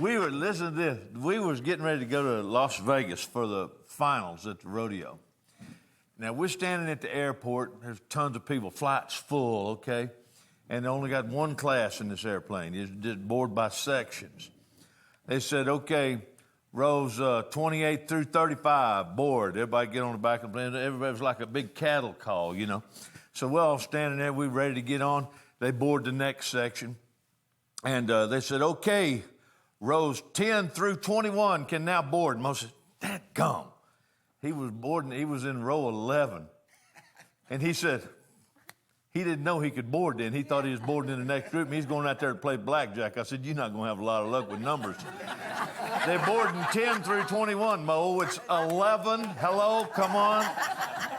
We were, listen to this, we was getting ready to go to Las Vegas for the finals at the rodeo. Now, we're standing at the airport. There's tons of people. Flight's full, okay? And they only got one class in this airplane. It's just board by sections. They said, okay, rows 28 through 35, board. Everybody get on the back of the plane. Everybody was like a big cattle call, you know. So we're all standing there. We're ready to get on. They board the next section. And they said, okay, rows 10 through 21 can now board. Mo said, that gum. He was boarding, he was in row 11. And he said, he didn't know he could board then. He thought he was boarding in the next group, and he's going out there to play blackjack. I said, you're not going to have a lot of luck with numbers. They're boarding 10 through 21, Mo. It's 11. Hello, come on.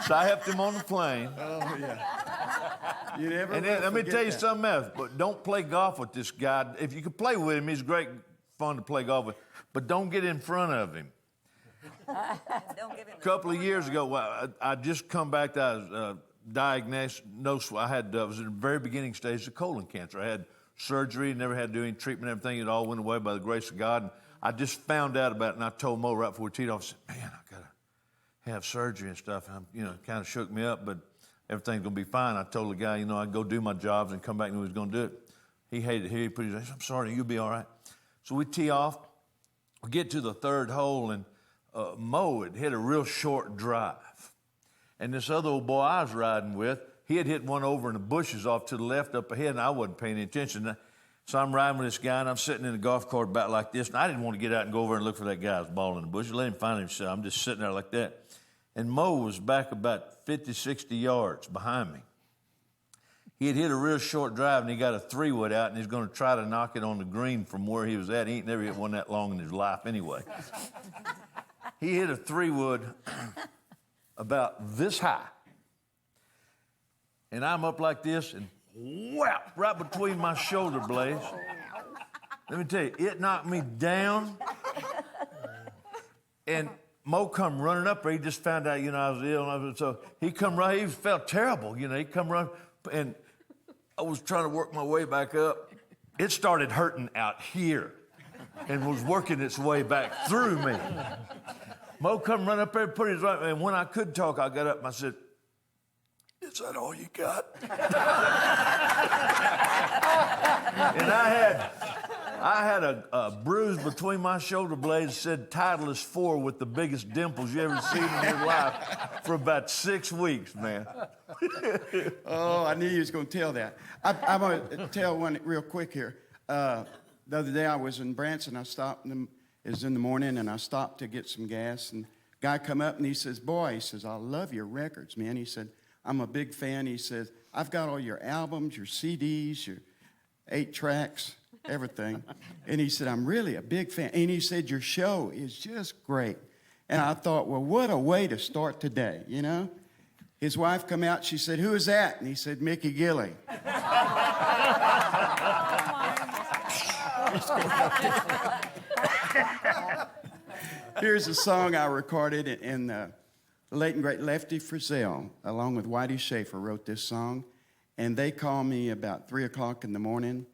So I helped him on the plane. Oh, yeah. You never And then, let me tell you something else, but don't play golf with this guy. If you can play with him, he's great fun to play golf with, but don't get in front of him. Don't give him A couple of years ago, I just come back. I was diagnosed. I was in the very beginning stage of colon cancer. I had surgery, never had to do any treatment. Everything, it all went away by the grace of God. And I just found out about it, and I told Mo right before we teed off. I said, "Man, I gotta have surgery and stuff." And kind of shook me up, but everything's gonna be fine. I told the guy, I'd go do my jobs and come back and he was gonna do it. He hated it. He put his hands, "I'm sorry, you'll be all right." So we tee off. We get to the third hole, and Mo had hit a real short drive. And this other old boy I was riding with, he had hit one over in the bushes off to the left up ahead, and I wasn't paying any attention. So I'm riding with this guy, and I'm sitting in the golf cart about like this, and I didn't want to get out and go over and look for that guy's ball in the bushes. Let him find himself. I'm just sitting there like that. And Mo was back about 50, 60 yards behind me. He had hit a real short drive, and he got a 3-wood out, and he's going to try to knock it on the green from where he was at. He ain't never hit one that long in his life anyway. He hit a 3-wood about this high. And I'm up like this, and whap, right between my shoulder blades. Let me tell you, it knocked me down. And Mo come running up there. He just found out, I was ill. So he come right, he felt terrible. He come running, and I was trying to work my way back up. It started hurting out here and was working its way back through me. Mo come run up there, put his right, and when I could talk, I got up and I said, "Is that all you got?" And I had a bruise between my shoulder blades that said Titleist 4 with the biggest dimples you ever seen in your life for about 6 weeks, man. Oh, I knew you was going to tell that. I'm going to tell one real quick here. The other day I was in Branson. I stopped, it was in the morning, and I stopped to get some gas. And guy come up, and he says, "Boy," he says, "I love your records, man." He said, "I'm a big fan." He says, "I've got all your albums, your CDs, your 8 tracks, everything." And he said, "I'm really a big fan." And he said, "Your show is just great." And I thought, well, what a way to start today, His wife come out, she said, "Who is that?" And he said, "Mickey Gilley." Here's a song I recorded in the late and great Lefty Frizzell, along with Whitey Schaefer, wrote this song. And they called me about 3 o'clock in the morning,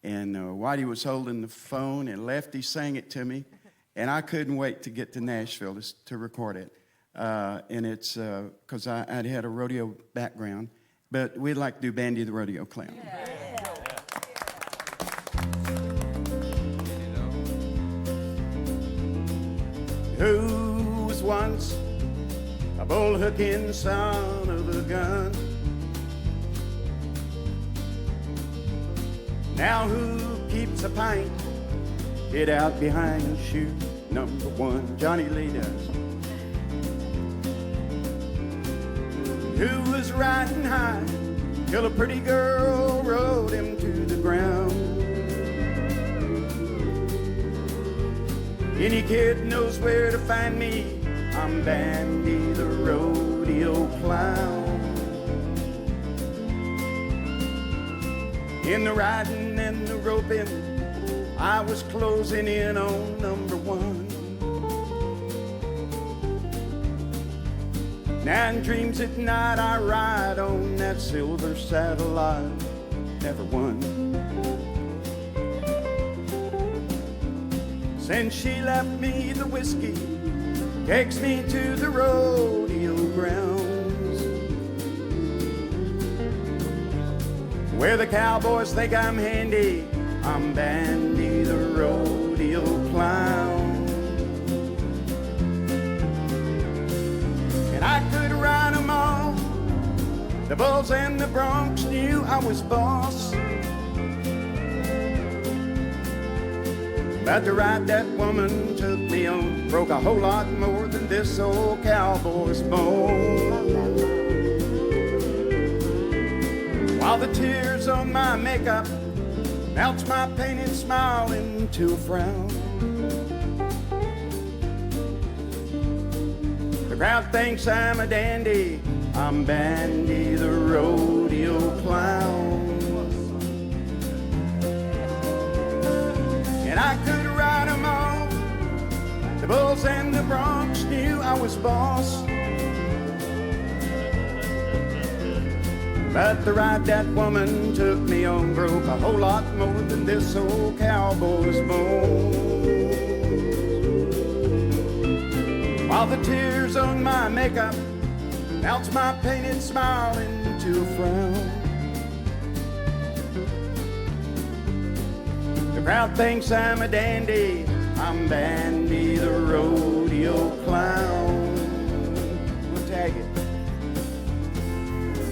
and Whitey was holding the phone, and Lefty sang it to me. And I couldn't wait to get to Nashville to record it. And it's because I'd had a rodeo background. But we'd like to do Bandy the Rodeo Clown. Yeah. Who was once a bull-hooking son of a gun? Now who keeps a pint hid out behind shoe number 1? Johnny Lee does. Who was riding high till a pretty girl rode him to the ground? Any kid knows where to find me. I'm Bandy the Rodeo Clown. In the riding and the roping, I was closing in on number 1. 9 dreams at night I ride on that silver saddle I never won. Since she left me the whiskey, takes me to the rodeo grounds, where the cowboys think I'm handy. I'm Bandy the rodeo clown, and I could ride 'em all. The bulls and the broncs knew I was boss. But the ride that woman took me on broke a whole lot more than this old cowboy's bone. While the tears on my makeup melts my painted smile into a frown, the crowd thinks I'm a dandy. I'm Bandy the rodeo clown, and I could ride 'em all. The bulls and the broncs knew I was boss. But the ride that woman took me on broke a whole lot more than this old cowboy's bones. While the tears on my makeup melts my painted smile into a frown, the crowd thinks I'm a dandy. I'm Bandy the rodeo clown. We'll tag it.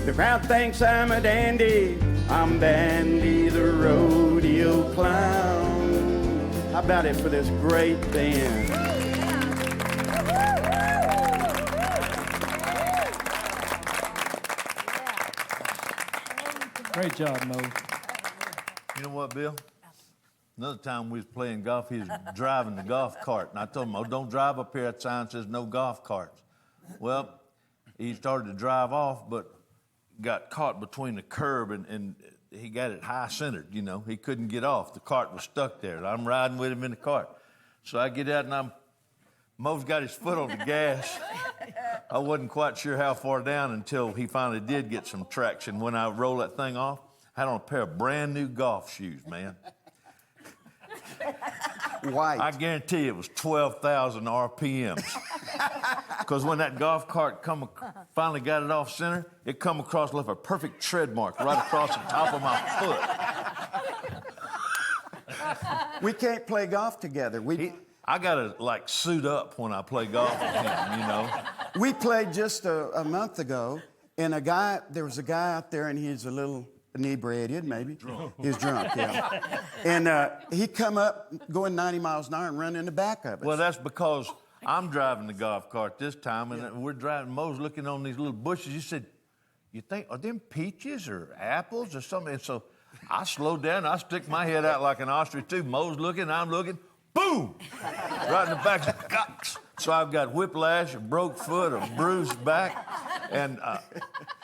The crowd thinks I'm a dandy. I'm Bandy the rodeo clown. How about it for this great band? Great job, Mo. You know what, Bill? Another time we was playing golf, he was driving the golf cart. And I told him, oh, don't drive up here. That sign says no golf carts. Well, he started to drive off, but got caught between the curb and he got it high centered, you know. He couldn't get off. The cart was stuck there. I'm riding with him in the cart. So I get out and Mo's got his foot on the gas. I wasn't quite sure how far down until he finally did get some traction. When I rolled that thing off, I had on a pair of brand new golf shoes, man. White. I guarantee it was 12,000 RPMs. Because when that golf cart finally got it off center, it come across, left a perfect tread mark right across the top of my foot. We can't play golf together. I gotta like suit up when I play golf with him, you know. We played just a month ago, and there was a guy out there, and he's a little inebriated, maybe. Drunk. He was drunk, yeah. And he come up going 90 miles an hour and run in the back of us. Well, that's because I'm driving the golf cart this time, and we're driving. Mo's looking on these little bushes. He said, "You think are them peaches or apples or something?" And so I slowed down. I stick my head out like an ostrich too. Mo's looking, I'm looking. Boom! Right in the back. So I've got whiplash, a broke foot, a bruised back, and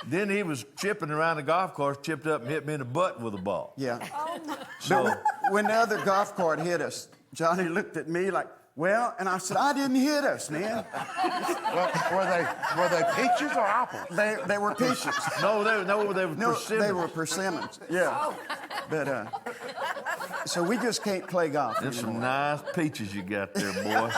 then he was chipping around the golf course, chipped up and hit me in the butt with a ball. Yeah. So When the other golf cart hit us, Johnny looked at me like, well, and I said, I didn't hit us, man. Well, were they peaches or apples? They were peaches. no, they were persimmons. They were persimmons. Yeah. But so we just can't play golf There's anymore. some nice peaches you got there, boy.